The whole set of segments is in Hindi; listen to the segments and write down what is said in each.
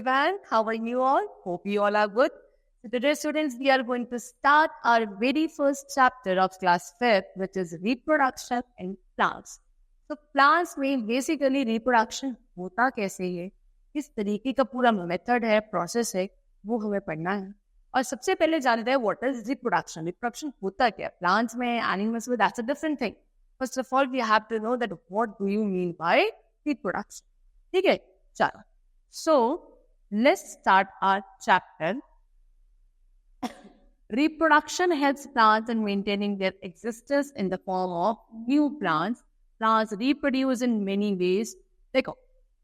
everyone. How are you all? Hope you all are good. So today, students, we are going to start our very first chapter of class 5th, which is reproduction in plants. So plants में basically reproduction होता कैसे है, किस तरीके का पूरा मेथड है, प्रोसेस है, वो हमें पढ़ना है. और सबसे पहले जानते हैं व्हाट इज रिप्रोडक्शन. रिप्रोडक्शन होता क्या है प्लांट्स में, एनिमल्स में, that's a different thing. First of all we have to know that what do you mean by reproduction. ठीक है, चलो. So, let's start our chapter. Reproduction helps plants in maintaining their existence in the form of new plants. Plants reproduce in many ways. देखो,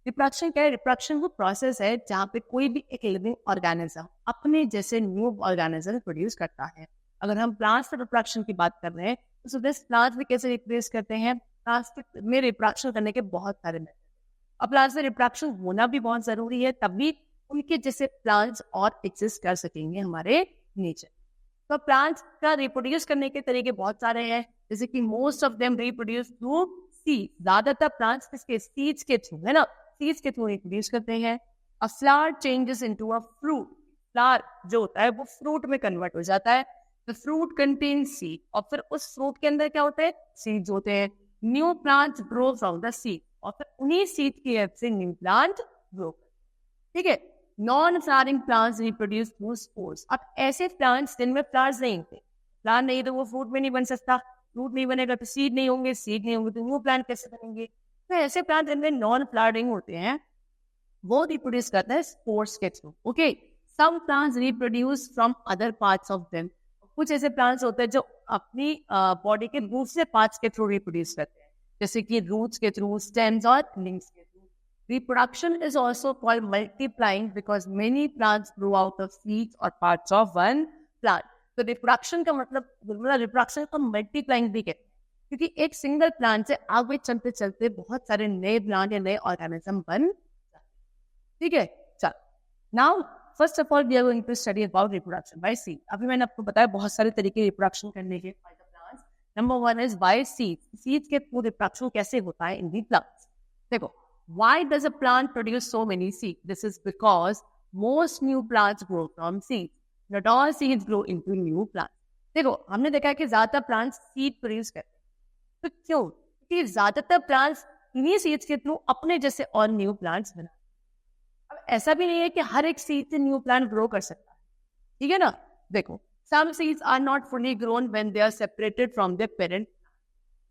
reproduction क्या है? Reproduction वो process है जहाँ पे कोई भी एक living organism अपने जैसे new organism produce करता है. अगर हम plants से reproduction की बात कर रहे हैं, तो this plants भी कैसे reproduce करते हैं? Plants में reproduction करने के बहुत सारे methods. अब प्लांट्स में रिप्रोडक्शन होना भी बहुत जरूरी है, तभी उनके जैसे प्लांट्स और एग्जिस्ट कर सकेंगे हमारे नेचर. तो प्लांट्स का रिप्रोड्यूस करने के तरीके बहुत सारे हैं, जैसे कि most of them reproduce through seed. ज्यादातर प्लांट्स किसके? सीड्स के थ्रू, है ना, सीड्स के थ्रू रिप्रोड्यूस करते हैं. अ flower changes into a fruit. Flower जो होता है वो फ्रूट में कन्वर्ट हो जाता है. द फ्रूट कंटेन सीड, और फिर उस फ्रूट के अंदर क्या होता है? सीड्स होते हैं. New plants grow from the seed, और फिर उन्हीं सीड की हेल्प से न्यू प्लांट ग्रो. ठीक है. Non flowering plants reproduce through spores. अब ऐसे प्लांट्स जिनमें फ्लावर्स नहीं होते, प्लांट नहीं तो वो फ्रूट में नहीं बन सकता, फ्रूट नहीं बनेगा तो सीड नहीं होंगे, सीड नहीं होंगे तो न्यू प्लांट कैसे बनेंगे? तो ऐसे प्लांट जिनमें नॉन फ्लावरिंग होते हैं वो रिप्रोड्यूस करते हैं स्पोर्स के through. Okay. Some plants reproduce from other parts of them. कुछ ऐसे प्लांट्स होते हैं जो अपनी बॉडी के दूसरे पार्ट्स के थ्रू रिप्रोड्यूस करते हैं, जैसे कि रूट्स के थ्रू, स्टेम्स और लिंक्स के through. Reproduction is also called multiplying because many plants grow out of seeds or parts of one plant. तो reproduction का मतलब reproduction को multiplying भी कहते हैं, क्योंकि एक सिंगल प्लांट से आगे चलते चलते बहुत सारे नए प्लांट या नए ऑर्गेनिज्म बन जाते हैं. ठीक है, चलो. Now first of all we are going to study about reproduction by seed. अभी मैंने आपको बताया बहुत सारे तरीके रिप्रोडक्शन करने के. Number one is by seed. Seeds के थ्रू रिप्रोडक्शन कैसे होता है इन दी प्लांट्स. देखो, why does a plant produce so many seeds? This is because most new plants grow from seeds. Not all seeds grow into new plants. देखो, हमने देखा है कि ज्यादातर प्लांट्स सीड प्रोड्यूस करते हैं. तो क्यों? क्योंकि ज्यादातर प्लांट्स इन्हीं सीड्स के थ्रू अपने जैसे और न्यू प्लांट्स बनाते हैं. अब ऐसा भी नहीं है कि हर एक सीड से न्यू प्लांट ग्रो कर सकता है. ठीक है ना. देखो, some seeds are not fully grown when they are separated from their parent.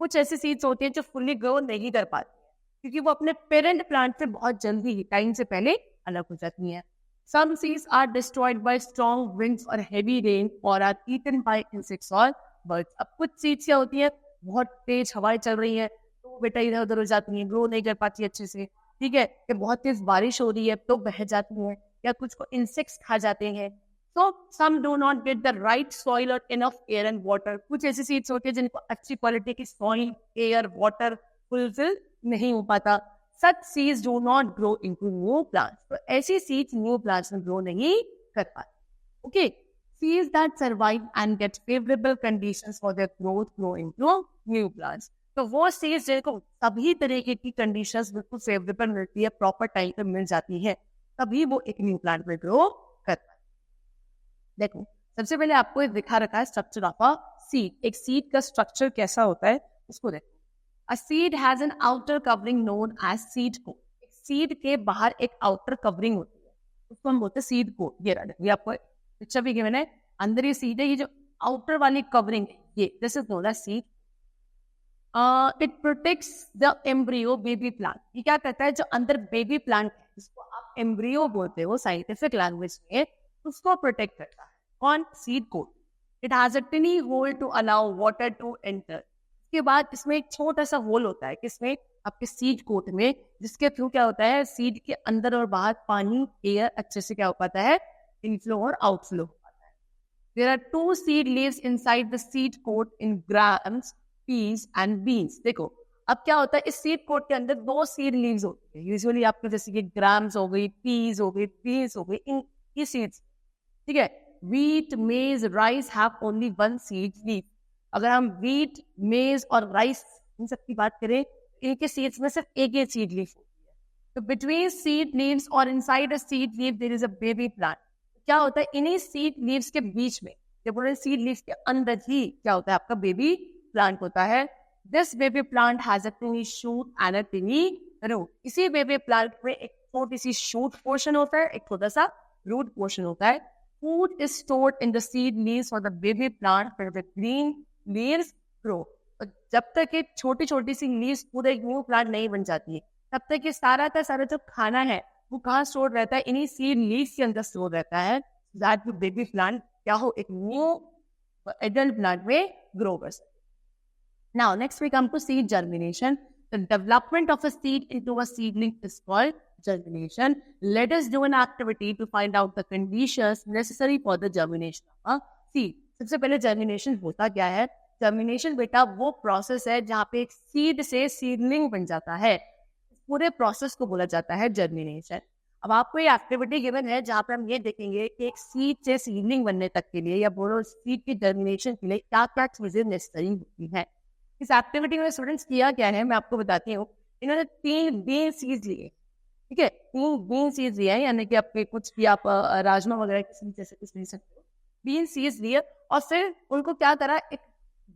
कुछ ऐसे सीड्स होते हैं जो फुल्ली ग्रो नहीं कर पाते क्योंकि वो अपने पेरेंट प्लांट से बहुत जल्दी ही टाइम से पहले अलग हो जाती हैं. Some seeds are destroyed by strong winds or heavy rain or are eaten by insects or birds. अब कुछ सीड्स क्या होती हैं, बहुत तेज हवाएं चल रही है तो बेटा इधर उधर हो जाती हैं, ग्रो नहीं कर पाती अच्छे से. ठीक है, कि बहुत तेज बारिश हो रही है तो बह जाती हैं, या कुछ को इंसेक्ट्स खा जाते हैं. So some do not get the right soil or enough air and water. कुछ ऐसी सीड्स होती है जिनको अच्छी क्वालिटी की सॉइल, एयर, वाटर फुलफिल नहीं हो पाता. Such seeds do not grow into new plants. तो ऐसी seeds new plants में grow नहीं कर पाती. Okay, seeds that survive and get favorable conditions for their growth grow into new plants. तो वो seeds जिनको सभी तरीके की conditions बिल्कुल favorable मिलती है, proper टाइम पे मिल जाती है, तभी वो एक new plant में grow करता है. देखो, सबसे पहले आपको दिखा रखा है स्ट्रक्चर ऑफ अ सीड. एक सीड का स्ट्रक्चर कैसा होता है उसको देखो. A seed has an outer covering known as seed coat. एक सीड के बाहर एक आउटर कवरिंग होती है, उसको हम बोलते हैं सीड कोट. ये आपको पिक्चर भी गिवन है. अंदर ये सीड है, ये जो आउटर वाली कवरिंग है ये this is known as seed. It protects the embryo baby plant. ये क्या करता है, जो अंदर बेबी प्लांट है जिसको आप एम्ब्रियो बोलते हो साइंटिफिक लैंग्वेज में, उसको प्रोटेक्ट करता है. कौन? Seed coat. It has a tiny hole to allow water to enter. के बाद इसमें एक छोटा सा होल होता है किसमें, आपके सीड कोट में, जिसके थ्रू क्या होता है, सीड के अंदर और बाहर पानी, एयर अच्छे से क्या हो पाता है, इनफ्लो और आउटफ्लो हो पाता है. There are 2 seed leaves inside the seed coat in grams, peas and beans. देखो, अब क्या होता है, इस सीड कोट के अंदर 2 सीड लीव्स होती है. यूजुअली आपको जैसे कि ग्राम्स हो गई, पीस हो गई, बीन्स हो गई, इन ये सीड्स. ठीक है. व्हीट, मेज, rice have only 1 seed leave. अगर हम व्हीट, मेज और राइस इन सब की बात करें, इनके सीड्स में सिर्फ एक ही सीड लीफ होती है. तो बिटवीन सीड लीव्स और inside a seed leaf there is a baby plant. क्या होता है इन्हीं सीड लीव्स के बीच में, जब बोले सीड लीव्स के अंदर ही क्या होता है आपका बेबी प्लांट होता है। This baby plant has a tiny shoot and a tiny root. इसी बेबी प्लांट में एक छोटी सी शूट पोर्शन होता है, एक छोटा सा रूट पोर्शन होता है। Food is stored in the seed leaves for the baby plant where the green leaves grow। और जब तक ये छोटी छोटी सी लीव्स पूरे न्यू प्लांट नहीं बन जाती है, तब तक ये सारा का सारा जो खाना है वो कहाँ स्टोर रहता है, इन्हीं सीड लीव्स के अंदर स्टोर रहता है, दैट बेबी प्लांट क्या हो एक न्यू एडल्ट प्लांट में ग्रो कर सके। Now, next we come to seed germination. The development of a seed into a seedling is called germination. Let us do an activity to find out the conditions necessary for the germination of a seed. सबसे पहले germination होता क्या है? Germination बेटा वो process है जहाँ पे एक seed से seedling बन जाता है। पूरे process को बोला जाता है germination। अब आपको ये एक्टिविटी गिवन है जहाँ पे हम ये देखेंगे कि एक सीड से सीडलिंग बनने तक के लिए या बोलो सीड की जर्मिनेशन के लिए क्या क्या चीजें नेसेसरी होती है। इस एक्टिविटी में स्टूडेंट्स किया क्या है मैं आपको बताती हूँ। इन्होंने 3 बीन सीड्स लिए, ठीक है, 3 बीन सीड्स लिए हैं, यानी कि आपके कुछ भी आप राजमा वगैरह किसी जैसे कुछ ले सकते हो। बीन सीड्स लिए और फिर उनको क्या करा, एक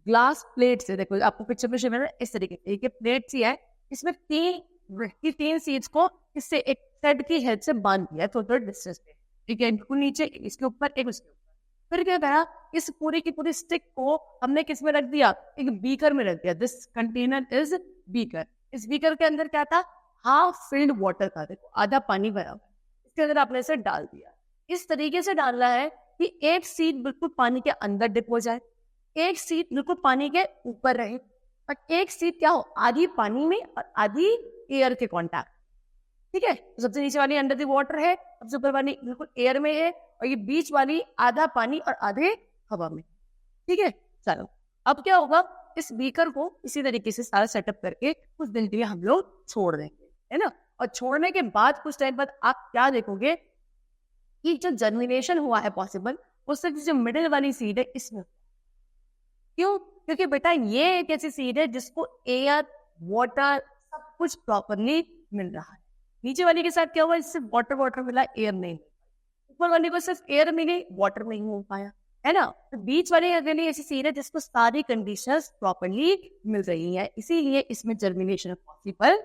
ग्लास प्लेट से, देखो आपको पिक्चर में शो इस तरीके की एक प्लेट सी है, इसमें 3 सीड्स को इससे एक थ्रेड की हेल्प से बांध दिया थोड़ा डिस्टेंस पे, ठीक है, इनको नीचे इसके ऊपर एक उसके ऊपर। फिर क्या करा, इस पूरी की पूरी स्टिक को हमने किस में रख दिया, एक बीकर में रख दिया। This container is beaker. इस बीकर के अंदर क्या था, हाफ फिल्ड वाटर था, देखो आधा पानी भरा हुआ, इसके अंदर आपने इसे डाल दिया। इस तरीके से डालना है कि एक सीड बिल्कुल पानी के अंदर डिप हो जाए, एक सीड बिल्कुल पानी के ऊपर रहे, और एक सीड क्या हो आधी पानी में और आधी एयर के कॉन्टैक्ट, ठीक है। तो सबसे नीचे वाली अंडर द वाटर है, सबसे ऊपर वाली बिल्कुल एयर में है, और ये बीच वाली आधा पानी और आधे हवा में, ठीक है। चलो अब क्या होगा, इस बीकर को इसी तरीके से सारा सेटअप करके कुछ दिन के लिए हम लोग छोड़ देंगे, है ना। और छोड़ने के बाद कुछ टाइम बाद आप क्या देखोगे कि जो जर्मिनेशन हुआ है पॉसिबल, उससे जो मिडिल वाली सीड है इसमें, क्यों, क्योंकि बेटा ये एक ऐसी सीड है जिसको एयर वाटर सब कुछ प्रॉपरली मिल रहा है। नीचे वाली के साथ क्या हुआ, इससे वाटर मिला, एयर नहीं, ऊपर वाले को सिर्फ एयर मिली, वाटर नहीं हो पाया, है ना। तो बीच वाले अगली ऐसी सीड है जिसको सारी कंडीशंस प्रॉपरली मिल रही है, इसीलिए इसमें जर्मिनेशन पॉसिबल,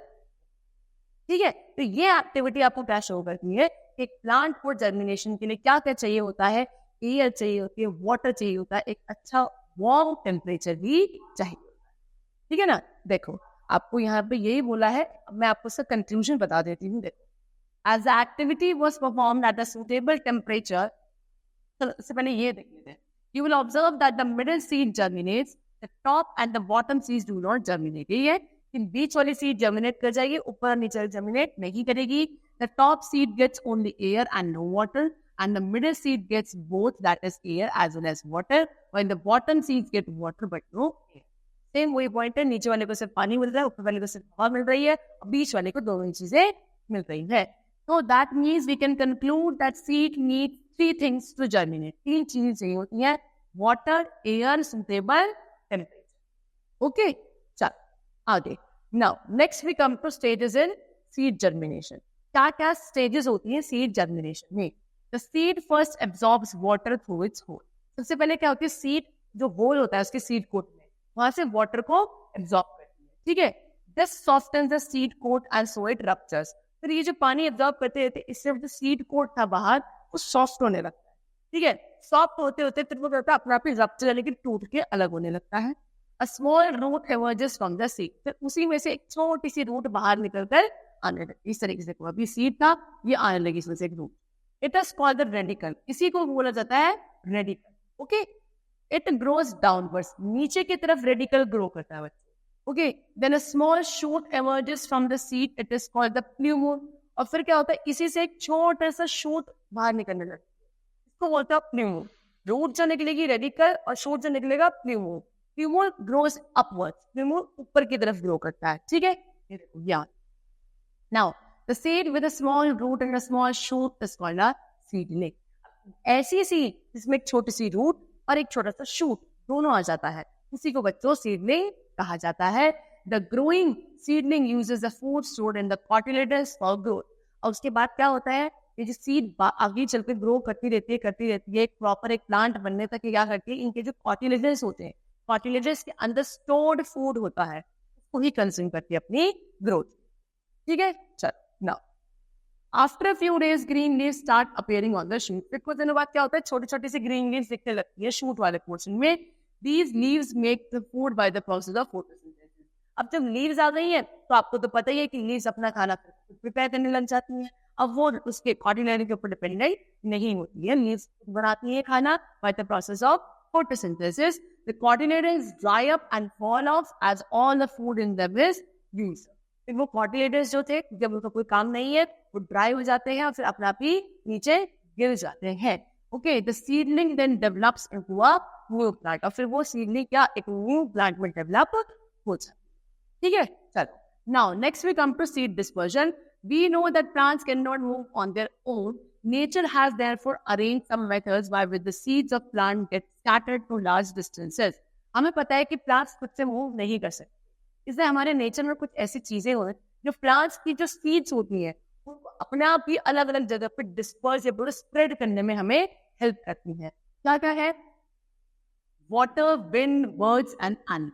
ठीक है। तो ये एक्टिविटी आपको क्या शो करती है, एक प्लांट को जर्मिनेशन के लिए क्या क्या चाहिए होता है, एयर चाहिए होती है, वाटर चाहिए होता है, एक अच्छा वार्म टेम्परेचर भी चाहिए होता है, ठीक है ना। देखो आपको यहाँ पे यही बोला है, मैं आपको इसका कंक्लूजन बता देती हूँ। देखो, as the activity was performed at a suitable temperature, तो इससे पहले ये देख लेते हैं, you will observe that the middle seed germinates, the top and the bottom seeds do not germinate। ये है कि बीच वाली सीड जर्मिनेट कर जाएगी, ऊपर नीचे जर्मिनेट नहीं करेगी। The top seed gets only air and no water, and the middle seed gets both, that is air as well as water, while the bottom seeds get water but no air। Same वही पॉइंट है, नीचे वाले को सिर्फ पानी मिल रहा है, ऊपर वाले को सिर्फ हवा मिल रही है, और बीच वाले को दोनों चीजें मिल रही है। So that means we can conclude that seed need 3 things to germinate। 3 चीजें चाहिए होती हैं, water, air, suitable temperature। Okay, चल आगे। Now next we come to stages in seed germination। क्या क्या stages होती हैं seed germination में। The seed first absorbs water through its hole। सबसे पहले क्या होती है, seed जो hole होता है उसके seed coat में, वहां से वाटर को एब्जॉर्ब करती है, ठीक है। This softens the seed coat and so it ruptures। फिर ये जो पानी एब्जॉर्ब करते रहते, इससे जो सीड कोट था बाहर वो सॉफ्ट होने लगता है, ठीक है। सॉफ्ट होते होते फिर वो करता है अपने आप ही रप्चर, यानी कि टूट के अलग होने लगता है। A small root emerges from the seed। फिर उसी में से एक छोटी सी रूट बाहर निकल कर आने लगी, इस तरीके से अभी सीड था, ये आने लगी इसमें से एक root. It is called the radical, इसी को बोला जाता है radical, okay. It grows downwards, नीचे की तरफ रेडिकल ग्रो करता है बच्चे, okay. Then a small shoot emerges from the seed, it is called the plumule. और फिर क्या होता है, इसी से एक छोटा सा शूट बाहर निकलने लगता है, इसको बोलता है प्ल्यूमोन। रूट जो निकलेगी रेडिकल और शूट जो निकलेगा प्ल्यूमोन। प्ल्यूमोन ग्रोज अपवर्ड्स, प्ल्यूमोन ऊपर की तरफ ग्रो करता है, ठीक है। ये देखो यहाँ, now the seed with a small root and a small shoot is called a seedling. ऐसी सीड जिसमें एक छोटी सी रूट और एक छोटा सा शूट दोनों आ जाता है, उसी को बच्चों सीडलिंग कहा जाता है। The growing seedling uses the food stored in the cotyledons for growth. और उसके बाद क्या होता है, ये जो सीड आगे चल के ग्रो करती रहती है, एक प्रॉपर एक प्लांट बनने तक क्या करती है, इनके जो कॉटिलेडन्स होते हैं, कॉटिलेडन्स के अंदर स्टोर्ड फूड होता है, उसको ही कंज्यूम करती है अपनी ग्रोथ। ठीक है, चल now after few days green leaves start appearing on the shoot. फिर कुछ दिनों बाद क्या होता है, छोटी छोटी सी ग्रीन लीव्स दिखने लगती है शूट वाले पोर्शन में। These leaves make the food by the process of photosynthesis. अब जब लीव्स आ गई है तो आपको तो पता ही है कि लीव्स अपना खाना प्रिपेयर करने लग जाती हैं। अब वो उसके कॉर्डिनेटर के ऊपर डिपेंडेंट नहीं होती है, लीव्स बनाती है खाना by the process of photosynthesis. The cotyledons dry up and fall off as all the food in them is used. फिर वो cotyledons जो थे, जब उनका कोई काम नहीं है, वो ड्राई हो जाते हैं और फिर अपना भी नीचे गिर जाते हैं। Okay, the seedling then develops into a new plant. और फिर वो seedling क्या एक new plant में develop हो जाता है। ठीक है, चलो। Now next we come to seed dispersion. We know that plants cannot move on their own. Nature has therefore arranged some methods by which the seeds of plant get scattered to large distances. हमें पता है कि प्लांट्स खुद से मूव नहीं कर सकते, इसलिए हमारे नेचर में कुछ ऐसी चीजें होती हैं जो प्लांट्स की जो सीड्स होती हैं उनको अपने आप ही अलग अलग जगह पे डिस्पर्स या स्प्रेड करने में हमें हेल्प करती हैं। क्या क्या है? Water, wind, birds and animals.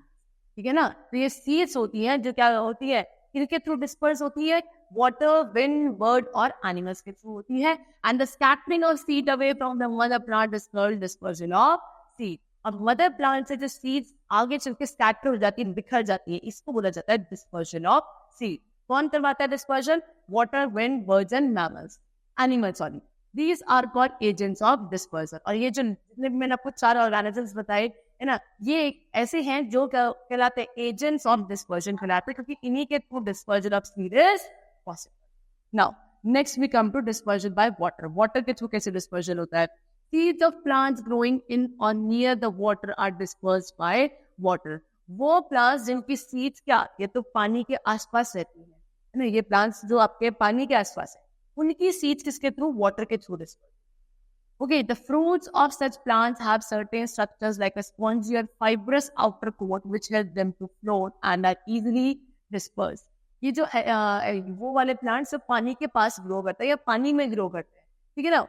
ठीक है ना, तो ये सीड्स होती हैं जो क्या होती है, इनके थ्रू डिस्पर्स होती है, वाटर, विंड, बर्ड और एनिमल्स के थ्रू होती है। And the scattering of seed away from the mother plant is called dispersion of seed. और मदर प्लांट से जो सीड्स आगे चल के स्कैटर हो जाती है, बिखर जाती है, इसको बोला जाता है डिस्पर्जन ऑफ सीड। कौन करवाता है dispersion? Water, wind, birds and mammals, animals sorry. These are called agents of dispersal. और ये जो जितने भी मैंने आपको 4 ऑर्गेनिजम्स बताए है ना, ये ऐसे हैं जो कहलाते हैं एजेंट्स ऑफ डिस्पर्जन कहलाते हैं, क्योंकि इन्हीं के through dispersion of seed is possible. Now next we come to dispersion by water. Water के थ्रू कैसे डिस्पर्जन होता है? Seeds of plants growing in और near the water are dispersed by water. वो प्लांट्स जिनकी सीड्स क्या, ये तो पानी के आसपास रहती है ना, ये प्लांट्स जो आपके पानी के आसपास है, उनकी सीड्स किसके थ्रू? वाटर के through disperse. Okay, the fruits of such plants have certain structures like a spongy or fibrous outer coat which help them to float and are easily dispersed. ये जो वो वाले प्लांट्स सब पानी के पास ग्रो करते हैं या पानी में ग्रो करते हैं, ठीक है ना।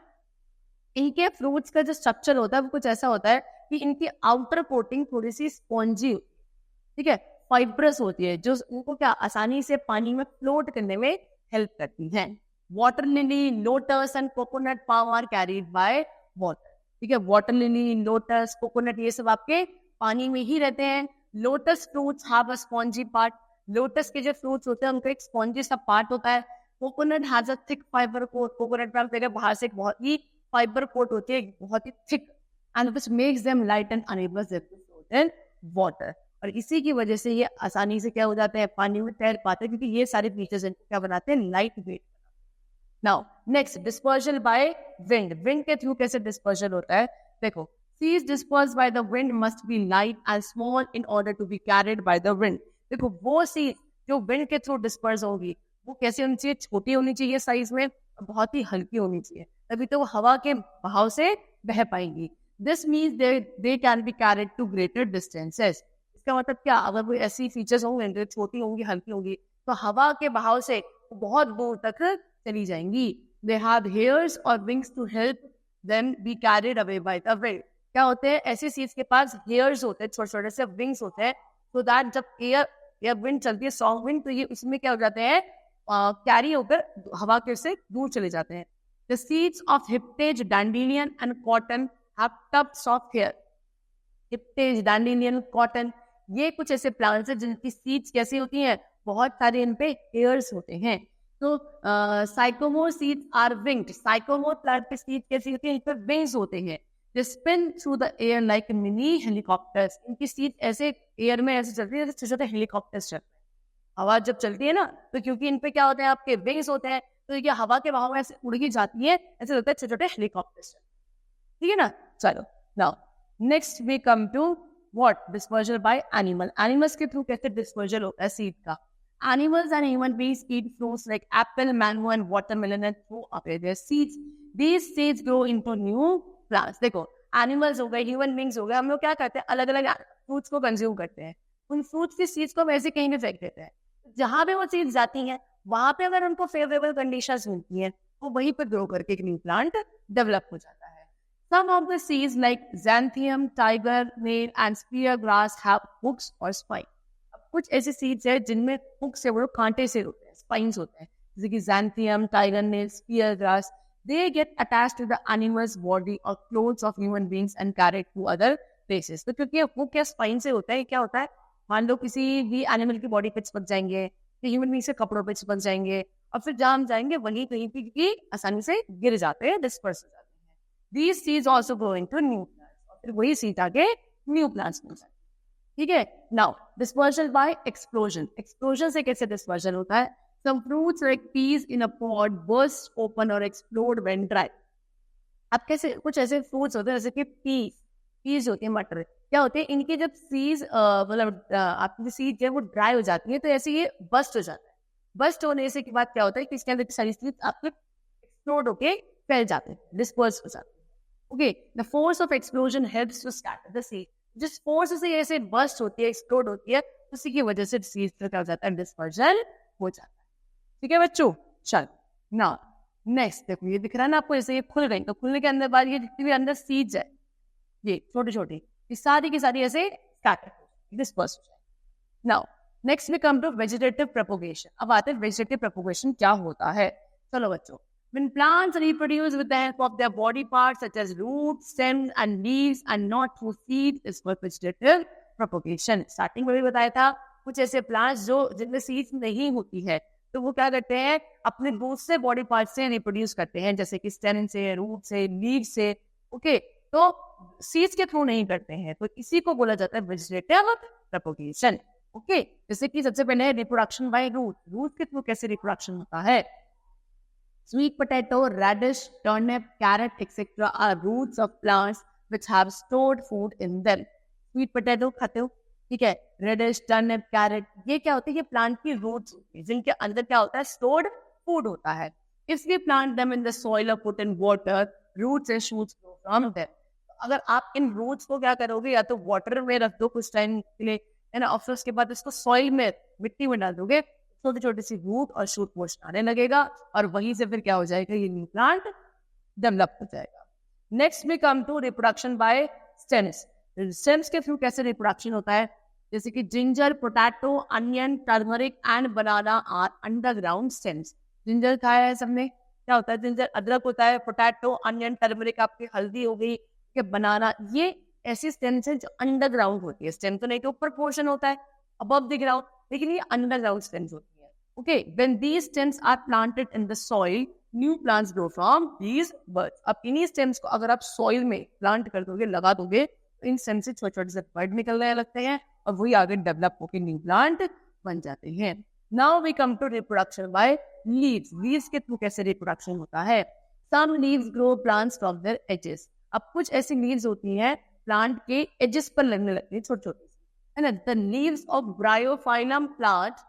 इनके फ्रूट्स का जो स्ट्रक्चर होता है वो कुछ ऐसा होता है कि इनकी आउटर कोटिंग थोड़ी सी स्पॉन्जी होती है, ठीक है, फाइब्रस होती है, जो उनको क्या आसानी से पानी में फ्लोट करने में हेल्प करती है। Water lily, lotus and coconut palm are carried by water. ठीक है, वाटर लिली, लोटस, कोकोनट ये सब आपके पानी में ही रहते हैं। Lotus fruits have a spongy part. Lotus के जो फ्रूट्स होते हैं उनका एक स्पॉन्जी सा पार्ट होता है। Coconut has a thick fibre coat. Coconut में आप देखिए बाहर से एक बहुत ही फाइबर कोट होती है, बहुत ही thick, and which makes them light and enables them to float in water. और इसी की वजह से ये आसानी से क्या हो जाते हैं, पानी में तैर पाते हैं, क्योंकि ये सारे फीचर्स इनको क्या बनाते हैं, light weight. Now next, dispersion by wind. Wind के थ्रू कैसे डिस्पर्जन होता है? देखो, seeds dispersed by the wind must be light and small in order to be carried by the wind. देखो, वो सीड जो विंड के थ्रू डिस्पर्स होगी वो कैसे होनी चाहिए? छोटी होनी चाहिए साइज में, बहुत ही हल्की होनी चाहिए, तभी तो वो हवा के बहाव से बह पाएंगी। This means they can be carried to greater distances. इसका मतलब क्या? अगर वो ऐसी फीचर्स होंगे, छोटी होंगी, हल्की होंगी, तो हवा के बहाव से बहुत दूर तक चली जाएंगी। They have hairs or wings to help them be carried away by the wind. क्या होते हैं? ऐसी सीड्स के पास hairs होते हैं, छोटे छोटे से विंग्स होते हैं, so that जब एयर विंड चलती है, सॉफ्ट विंड, तो ये उसमें क्या हो जाते हैं, कैरी होकर हवा के से दूर चले जाते हैं। The seeds of hiptage, dandelion and cotton have tufts of hair. Hiptage, dandelion, cotton, ये कुछ ऐसे प्लांट्स हैं जिनकी सीड्स कैसी होती हैं, बहुत सारे इन पे हेयर्स होते हैं। तो sycamore seeds are winged. Sycamore plant की सीड कैसी होती है? इन पे विंग्स होते हैं। They spin through the air like mini helicopters. इनकी सीड ऐसे एयर में ऐसे चलती है जैसे छोटे छोटे हेलीकॉप्टर्स चलते हैं। हवा जब चलती है ना, तो क्योंकि इन पे क्या होते हैं, आपके विंग्स होते हैं, तो ये हवा के बहाव में ऐसे उड़ के जाती है, ऐसे लगता है छोटे छोटे हेलीकॉप्टर्स। ठीक है ना। चलो, now next we come to what, dispersion by animal. Animals के थ्रू कैसे डिस्पर्जन होता है सीड का? Animals and human beings eat fruits like apple, mango and watermelon and throw away their seeds. These seeds grow into new plants. देखो, एनिमल्स हो गए, ह्यूमन बींग्स हो गए, हम लोग क्या करते हैं, अलग अलग फ्रूट्स को कंज्यूम करते हैं। उन फ्रूट्स की सीड्स को वैसे कहीं भी फेंक देते हैं। जहां पे वो सीड्स जाती हैं वहां पे अगर उनको फेवरेबल कंडीशंस मिलती हैं वो वहीं पर ग्रो करके एक न्यू प्लांट डेवलप हो जाता है। Some of the seeds like xanthium, tiger nail and spear grass have hooks or spines. अब कुछ ऐसे सीड्स है जिनमें हुक्स से वो कांटे से होते हैं, स्पाइन्स होते हैं, जैसे कि xanthium, tiger nail, spear grass. They get attached to the animal's body or clothes of human beings and carried to other places. तो क्योंकि वो क्या स्पाइन से होता है, क्या होता है, मान लो किसी भी एनिमल की बॉडी पे चिपक जाएंगे, ह्यूमन बींग से कपड़ों पे चिपक जाएंगे और फिर जहाँ हम जाएंगे वहीं कहीं पे क्योंकि आसानी से गिर जाते हैं, डिस्पर्स हो जाते हैं। These seeds also grow into new plants. और फिर वही सीड आगे न्यू प्लांट्स बन जाते हैं। ठीक है, now dispersion by explosion. Explosion से कैसे डिस्पर्शन होता है? Some fruits like peas in a pod burst open or explode when dry. अब कैसे कुछ ऐसे फ्रूट्स होते हैं जैसे कि पीस होती है, मटर, क्या होते हैं, इनकी जब सीज मतलब आपकी सीड है वो ड्राई हो जाती है तो ऐसे ये बस्ट हो जाता है। बस्ट होने से के बाद क्या होता है कि इसके अंदर सारी सीड्स आपके एक्सप्लोड होके फैल जाते हैं, डिस्पर्स हो जाते हैं। Okay, the force of explosion helps to scatter the seed. जिस फोर्स से ऐसे बस्ट होती है, एक्सप्लोड होती है, उसी की वजह से सीड क्या हो जाता है, डिस्पर्जन हो जाता है। ठीक है बच्चों, चल ना नेक्स्ट देखो, ये दिख रहा है ना आपको, ऐसे ये खुल गई, तो खुलने के अंदर बाद ये जितनी भी अंदर सीड्स है ये छोटी छोटी, ये सारी की सारी ऐसे स्कैटर डिस्पर्स हो जाए। Now next we come to vegetative propagation. अब आते हैं वेजिटेटिव प्रोपोगेशन क्या होता है। चलो बच्चों, when plants reproduce with the help of their body parts such as roots, stems and leaves and not through seed is called vegetative propagation. Starting में भी बताया था कुछ ऐसे प्लांट्स जो जिनमें सीड्स नहीं होती है तो वो क्या करते हैं, अपने दूसरे बॉडी पार्ट से रिप्रोड्यूस करते हैं, जैसे कि स्टेम से, रूट से, लीव से। ओके, तो सीड्स के थ्रू नहीं करते हैं, तो इसी को बोला जाता है वेजिटेटिव प्रोपोगेशन। ओके, जैसे कि सबसे पहले रिप्रोडक्शन बाय रूट। रूट के थ्रू कैसे रिप्रोडक्शन होता है? Sweet potato, radish, turnip, carrot, etc. are roots of plants which have stored food in them. Sweet potato खाते हो, ठीक है, रेडिश, टर्निप, कैरेट, ये क्या होते हैं, ये प्लांट की रूट्स होती है जिनके अंदर क्या होता है, स्टोर्ड फूड होता है। If we plant them in the soil or put in water, roots and shoots grow from them. अगर आप इन रूट्स को क्या करोगे, या तो वाटर में रख दो कुछ टाइम के लिए, है ना, और फिर उसके बाद इसको सॉइल में, मिट्टी में डाल दोगे, छोटी छोटी सी रूट और शूट पोस्ट आने लगेगा और वहीं से फिर क्या हो जाएगा, ये न्यू प्लांट डेवलप हो जाएगा। नेक्स्ट में come to reproduction by stems. Stems के थ्रू कैसे रिप्रोडक्शन होता है? जैसे कि ginger, potato, onion, turmeric and banana are underground stems. Ginger खाया है सबने, क्या होता है जिंजर, अदरक होता है, पोटैटो, अनियन, टर्मरिक आपकी हल्दी हो गई, बनाना, ये ऐसी स्टेम्स है जो अंडरग्राउंड होती है। स्टेम तो नहीं के ऊपर पोर्शन होता है, अबव द ग्राउंड, लेकिन ये अंडरग्राउंड स्टेम्स होती है। Okay, when these stems are planted in the soil, new plants grow from these buds. अब इन्हीं stems को अगर आप soil में plant कर दोगे, लगा दोगे, तो इन stems से छोटे छोटे से bud निकलने लगते हैं और वही आगे develop होकर new plant बन जाते हैं। Now we come to reproduction by leaves. Leaves के through कैसे reproduction होता है? Some leaves grow plants from their edges. अब कुछ ऐसी leaves होती हैं plant के edges पर लगने लगती है, छोटे छोटे, है ना। The leaves of bryophyllum plant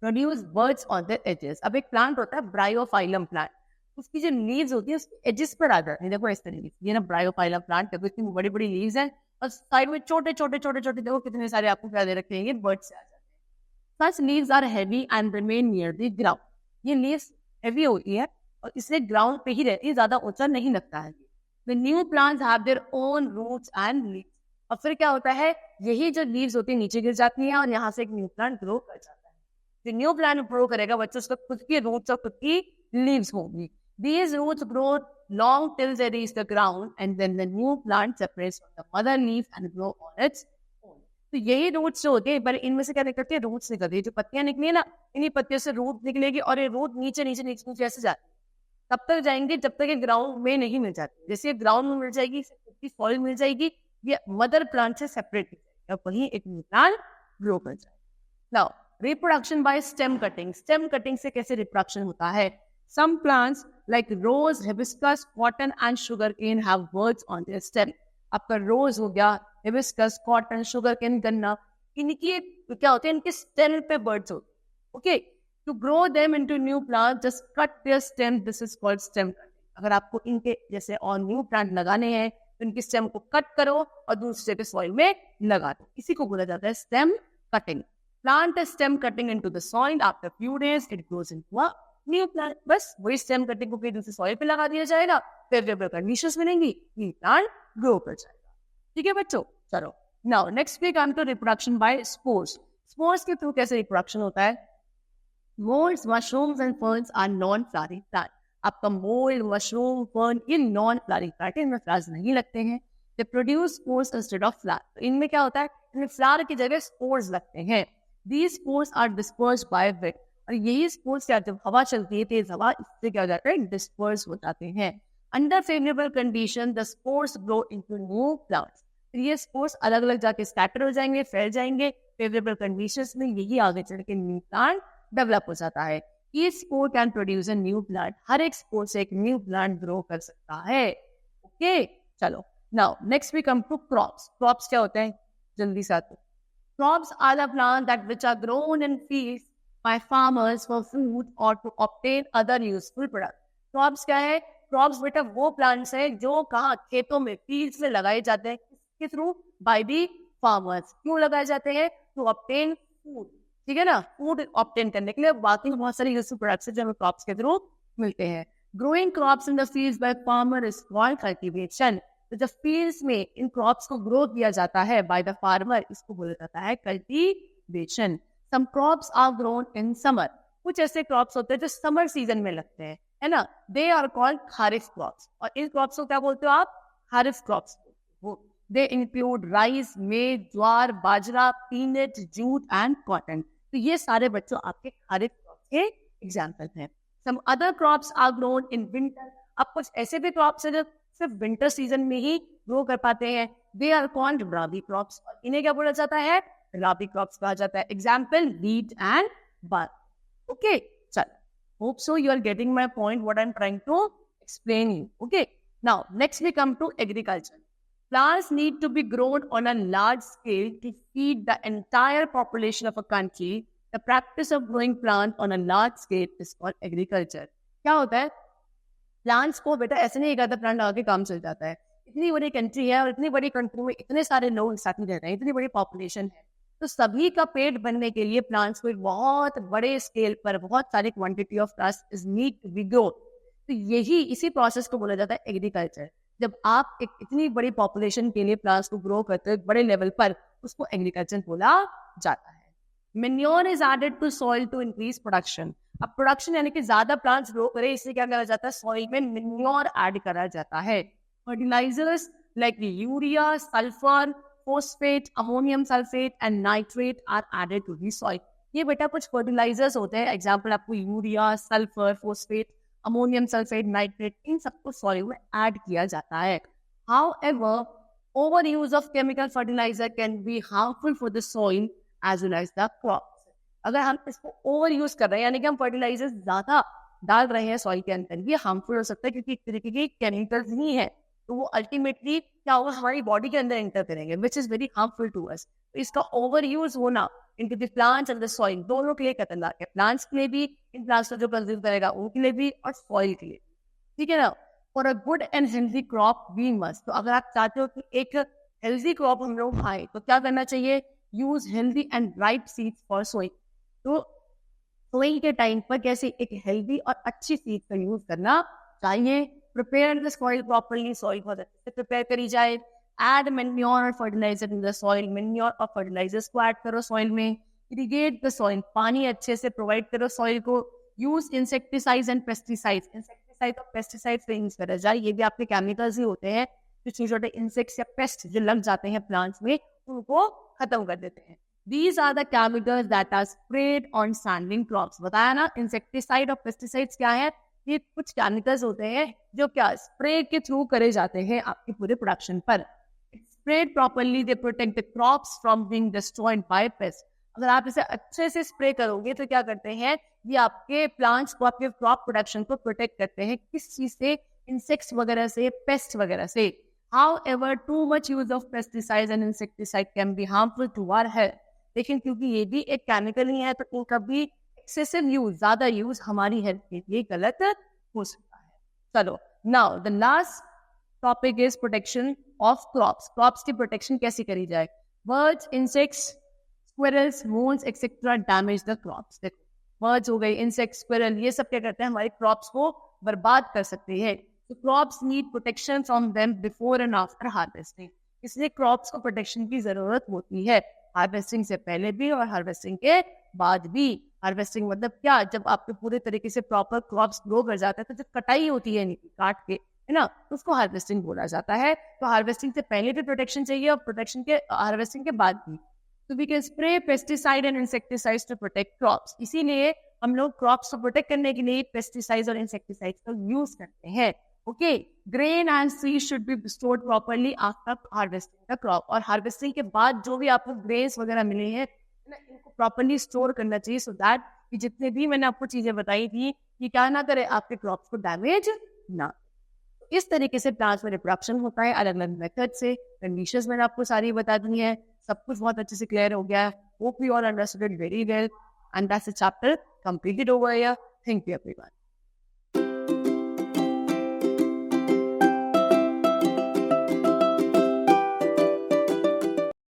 produce buds on the edges. अब एक प्लांट होता है ब्रायोफाइलम प्लांट, उसकी जो लीव्स होती है उसके एजेस पर आ जाती है। देखो इस तरीके से, ये ना ब्रायोफाइलम प्लांट है, इसकी बड़ी बड़ी लीव्स हैं और साइड में छोटे छोटे छोटे छोटे देखो कितने सारे आपको क्या दे रखे हैं, ये बर्ड्स से आ जाते हैं। Such leaves are heavy and remain near the ground. ये लीव्स हैवी होती है और इसलिए ग्राउंड पे ही रहती है, ज्यादा ऊंचा नहीं लगता है। The new plants have their own roots and leaves. और फिर क्या होता है, यही जो लीव्स होती है नीचे गिर जाती हैं और यहाँ से एक न्यू प्लांट ग्रो कर जाता है। न्यू प्लांट ग्रो करेगा बच्चों, उसका खुद की रूट्स और खुद की लीव्स होंगी। These roots grow long till they reach the ground and then the new plant separates from the mother leaf and grow on its own. तो यही रूट्स जो होते हैं, पर इनमें से क्या निकलती है, रूट्स निकलती है। जो पत्तियां निकली है ना, इन्हीं पत्तियों से रूट निकलेगी और ये रूट नीचे नीचे नीचे नीचे ऐसे जाती है, तब तक जाएंगे जब तक ये ग्राउंड में नहीं मिल जाती। जैसे ग्राउंड में मिल जाएगी, खुद की सॉइल मिल जाएगी, ये मदर प्लांट से सेपरेट हो जाएगी और वहीं एक न्यू प्लांट ग्रो कर जाएगा। Now reproduction by stem cutting. Stem cutting से कैसे रिप्रोडक्शन होता है? Some plants like rose, hibiscus, cotton and sugar cane have buds on their stem. आपका रोज हो गया, हिबिस्कस, कॉटन, शुगर केन, गन्ना, इनकी क्या होते हैं, इनके स्टेम पे बर्ड्स होते हैं। Okay, to grow them into new plant just cut their stem, this is called stem cutting. अगर आपको इनके जैसे और न्यू प्लांट लगाने हैं इनकी स्टेम को कट करो और दूसरे पे सॉइल में लगा दो, इसी को बोला जाता है stem cutting. Plant stem cutting into the soil, after few days it grows into a new plant. बस वही स्टेम कटिंग को दूसरे सॉइल पे लगा दिया जाएगा, फेवरेबल कंडीशंस मिलेंगी, न्यू प्लांट ग्रो कर जाएगा. ठीक है बच्चों, चलो now next we come to reproduction by spores. Spores के थ्रू कैसे रिप्रोडक्शन होता है? Moulds, mushrooms and ferns are non flowering plant. आपका मोल्ड, मशरूम, फर्न ये नॉन फ्लावरिंग प्लांट है, इनमें फ्लावर्स नहीं लगते हैं. They produce spores instead of flower. तो इनमें क्या होता है, इनमें फ्लावर की जगह स्पोर्स लगते हैं. These spores are dispersed by wind. और यही स्पोर्स क्या, जब हवा चलती है तेज हवा, इससे क्या हो जाता है, डिस्पर्स हो जाते हैं. Under favourable condition the spores grow into new plants. फिर ये स्पोर्स अलग अलग जाके स्कैटर हो जाएंगे, फैल जाएंगे. फेवरेबल कंडीशंस में यही आगे चल के न्यू प्लांट डेवलप हो जाता है. Each spore can produce a new plant. हर एक स्पोर से एक न्यू प्लांट ग्रो कर सकता है. ओके चलो, now next we come to crops. Crops क्या होते हैं, जल्दी से आते. Crops are the plant that which are grown in fields by farmers for food और to obtain other useful product. Crops क्या है? क्रॉप्स बेटा वो प्लांट्स है जो कहाँ, खेतों में, फील्ड्स में लगाए जाते हैं. किसके थ्रू? By the farmers. क्यों लगाए जाते हैं? To obtain food. ठीक है ना, फूड ऑब्टेन करने के लिए. बाकी बहुत सारे यूजफुल प्रोडक्ट्स जो हमें क्रॉप्स के थ्रू मिलते हैं. Growing crops in the fields by farmer is called cultivation. तो जब फील्ड्स में इन क्रॉप्स को ग्रो किया जाता है बाय द फार्मर, इसको बोला जाता है cultivation. Some crops are grown in summer. कुछ ऐसे क्रॉप्स होते हैं जो समर सीजन में लगते हैं, है ना. They are called kharif crops. और इन क्रॉप्स को क्या बोलते हो आप? Kharif crops. They include rice, maize, jowar, bajra, peanut, jute and cotton. तो ये सारे बच्चों आपके खारिफ क्रॉप्स के एग्जाम्पल हैं. Some other crops are grown in winter. अब कुछ ऐसे भी क्रॉप्स हैं जो सिर्फ विंटर सीजन में ही ग्रो कर पाते हैं. They are called rabi crops. और इन्हें क्या बोला जाता है? राबी क्रॉप्स कहा जाता है. Example wheat and bar. Okay चल, hope so you are getting my point what I am trying to explain you. Okay now next we come to agriculture. Plants need to be grown on a large scale to feed the entire population of a country. The practice of growing plants on a large scale is called agriculture. क्या होता है? प्लांट्स को बेटा ऐसे नहीं, एक आधा प्लांट आगे काम चल जाता है. इतनी बड़ी कंट्री है और इतनी बड़ी कंट्री में इतने सारे लोग साथ में रह रहे हैं, इतनी बड़ी पॉपुलेशन है, तो सभी का पेट भरने के लिए प्लांट्स को एक बहुत बड़े स्केल पर बहुत सारी quantity of plants is need to be grown. तो यही इसी प्रोसेस को बोला जाता है एग्रीकल्चर. जब आप एक इतनी बड़ी पॉपुलेशन के लिए प्लांट्स को ग्रो करते हो बड़े लेवल पर, उसको एग्रीकल्चर बोला जाता है. Manure is added to soil to increase production. अब प्रोडक्शन यानी कि ज्यादा प्लांट्स ग्रो करे, इससे क्या करा जाता है? सॉइल में मैन्योर ऐड करा जाता है. Fertilisers like urea, sulphur, phosphate, ammonium sulphate and nitrate are added to the soil. ये बेटा कुछ फर्टिलाइजर्स होते हैं. एग्जाम्पल आपको urea, sulphur, phosphate, ammonium sulphate, nitrate, इन सबको सॉइल में ऐड किया जाता है. However, over use of chemical fertiliser can be harmful for the soil as well as the crops. अगर हम इसको ओवर यूज कर रहे हैं, यानी कि हम फर्टिलाइजर ज्यादा डाल रहे हैं सॉइल के अंदर, ये हार्मफुल हो सकता है क्योंकि एक तरीके के केमिकल्स ही है. तो वो अल्टीमेटली क्या होगा, हमारी बॉडी के अंदर एंटर करेंगे, which is very harmful to us. तो इसका ओवर यूज होना into the plants and the soil दोनों के लिए खतरनाक है. प्लांट्स के लिए भी, इन प्लांट्स को जो कंज्यूम करेगा उनके लिए भी, और सॉइल के लिए. ठीक है ना. For a good and healthy crop we must. तो अगर आप चाहते हो कि एक हेल्दी क्रॉप हम लोग खाएं, तो क्या करना चाहिए? Use healthy and right seeds for sowing. तो सोइंग के टाइम पर कैसे एक हेल्दी और अच्छी सीड का यूज करना चाहिए. Prepare the soil properly. Soil बहुत अच्छे से प्रिपेयर करी जाए. Add manure or fertilizer in the soil. Manure और fertilizers को add करो soil में. Irrigate the soil. पानी अच्छे से provide करो soil को. Use insecticides and pesticides. Insecticides और pesticides से use करा जाए. ये भी आपके chemicals ही होते हैं जो छोटे छोटे insects या pests जो लग जाते हैं plants में, उनको खत्म कर देते हैं. These are the chemicals that are sprayed on standing crops. बताया ना, insecticide और pesticides क्या है? ये कुछ केमिकल्स होते हैं जो क्या स्प्रे के थ्रू करे जाते हैं आपके पूरे प्रोडक्शन पर. Sprayed properly, they protect the crops from being destroyed by pests. अगर आप इसे अच्छे से स्प्रे करोगे तो क्या करते हैं, ये आपके प्लांट्स को, आपके क्रॉप प्रोडक्शन को प्रोटेक्ट करते हैं. किस चीज से? इंसेक्ट्स वगैरह से, पेस्ट वगैरह से. However, too much use of pesticides and insecticide can be harmful to our health. लेकिन क्योंकि ये भी एक केमिकल ही है, तो इनका भी एक्सेसिव यूज, ज्यादा यूज हमारी हेल्थ के लिए गलत हो सकता है. चलो, now the last topic is protection of crops. Crops की प्रोटेक्शन कैसे करी जाए? Birds, insects, squirrels, moles etcetera damage the crops. देखो, बर्ड्स हो गए, इंसेक्ट्स, स्क्विरल, ये सब क्या करते हैं? हमारे क्रॉप्स को बर्बाद कर सकते हैं। तो crops need protection from them before and after harvesting. इसलिए क्रॉप्स को प्रोटेक्शन की जरूरत होती है, हार्वेस्टिंग से पहले भी और हार्वेस्टिंग के बाद भी। हार्वेस्टिंग मतलब क्या? जब आपके पूरे तरीके से प्रॉपर क्रॉप्स ग्रो कर जाता है, तो जब कटाई होती है काट के, है ना, उसको हार्वेस्टिंग बोला जाता है। तो हार्वेस्टिंग से पहले भी प्रोटेक्शन चाहिए और प्रोटेक्शन के हार्वेस्टिंग के बाद भी। तो we can spray pesticide and insecticides to protect crops. इसीलिए हम लोग क्रॉप्स को प्रोटेक्ट करने के लिए पेस्टिसाइड्स और इंसेक्टिसाइड्स का यूज करते हैं। Okay, grain and seed should be stored properly after harvesting the crop. और हार्वेस्टिंग के बाद जो भी आपको ग्रेन्स वगैरह मिले हैं, इनको प्रॉपर्ली स्टोर करना चाहिए, सो दैट कि जितने भी मैंने आपको चीजें बताई थी, ये क्या ना करे, आपके क्रॉप्स को डैमेज ना। इस तरीके से प्लांट्स में रिप्रोडक्शन होता है, अलग अलग मेथड से। कंडीशंस मैंने आपको सारी बता दी है, सब कुछ बहुत अच्छे से क्लियर हो गया है। Hope you all understood it very well and that's the chapter completed over here. Thank you everyone.